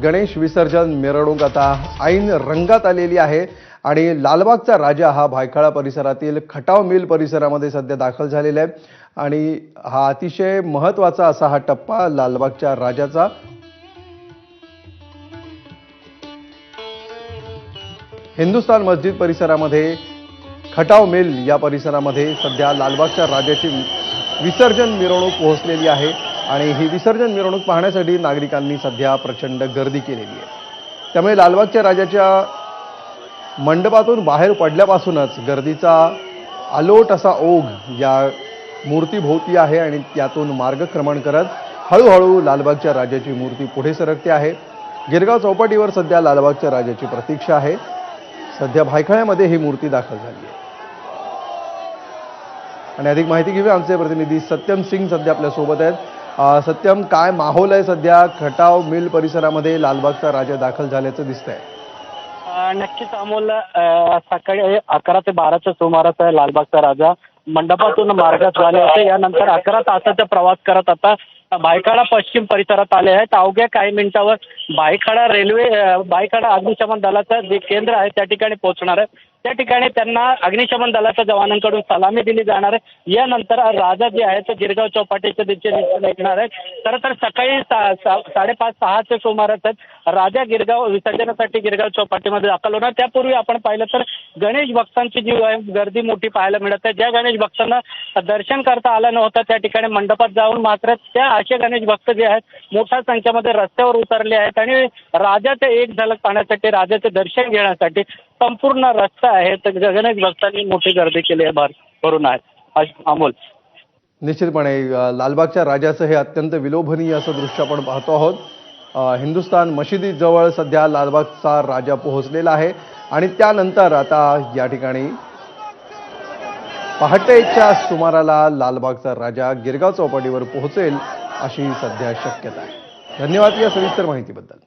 गणेश विसर्जन मिरवणूक आता ऐन रंगात आलेली आहे आणि लालबागचा राजा हा भायखळा परिसरातील खटाव मिल परिसरामध्ये सध्या दाखल झालेला आहे आणि हा अतिशय महत्त्वाचा असा हा टप्पा लालबागच्या राजाचा हिंदुस्थान मस्जिद परिसरामध्ये खटाव मिल या परिसरामध्ये सध्या लालबागच्या राजाची विसर्जन मिरवणूक पोहोचलेली आहे आणि ही विसर्जन मिरवणूक पाहण्यासाठी नागरिकांनी सध्या प्रचंड गर्दी केलेली आहे। त्यामुळे लालबागच्या राजाच्या मंडपातून बाहेर पडल्यापासूनच गर्दीचा आलोट असा ओघ या मूर्तीभोवती आहे आणि त्यातून मार्गक्रमण करत हळूहळू लालबागच्या राजाची मूर्ती पुढे सरकते आहे। गिरगाव चौपाटीवर सध्या लालबागच्या राजाची प्रतीक्षा आहे। सध्या भायखळ्यामध्ये ही मूर्ती दाखल झाली आहे आणि अधिक माहिती घेऊया आमचे प्रतिनिधी सत्यम सिंग सध्या आपल्या सोबत आहेत। सत्यम, काय माहोल आहे सध्या खटाव मिल परिसरामध्ये लालबागचा राजा दाखल झाल्याचं दिसतंय? नक्कीच अमोल, सकाळी 11 ते 12च्या सुमारास लालबागचा राजा मंडपातून मार्गात झाले होते। यानंतर 11 तासाचा प्रवास करत आता भायखळा पश्चिम परिसरात आले आहेत। अवघ्या काही मिनिटावर भायखळा अग्निशमन दलाचं जे केंद्र आहे त्या ठिकाणी पोहोचणार आहे। त्या ठिकाणी त्यांना अग्निशमन दलाच्या जवानांकडून सलामी दिली जाणार आहे। यानंतर राजा जे आहे ते गिरगाव चौपाटीच्या दिशेने निघणार आहे। खरं तर सकाळी 5:30-6च्या सुमारास राजा गिरगाव विसर्जनासाठी गिरगाव चौपाटीमध्ये दाखल होणार। त्यापूर्वी आपण पाहिलं तर गणेश भक्तांची जी गर्दी मोठी पाहायला मिळत आहे। ज्या गणेश भक्तांना दर्शन करता आलं नव्हतं त्या ठिकाणी मंडपात जाऊन मात्र त्या असे गणेश भक्त जे आहेत मोठ्या संख्येमध्ये रस्त्यावर उतरले आहेत आणि राजाचे एक झलक पाहण्यासाठी, राजाचे दर्शन घेण्यासाठी संपूर्ण रस्ता आहे तर गणेश भक्तांनी मोठी गर्दी केली आहे, भरून आहे। अमोल, निश्चितपणे लालबागच्या राजाचं हे अत्यंत विलोभनीय असं दृश्य आपण पाहतो आहोत। हिंदुस्थान मशिदीजवळ सध्या लालबागचा राजा पोहोचलेला आहे आणि त्यानंतर आता या ठिकाणी पहाटेच्या सुमाराला लालबागचा राजा गिरगाव चौपाटीवर पोहोचेल अशी सध्या शक्यता आहे। धन्यवाद या सविस्तर माहितीबद्दल।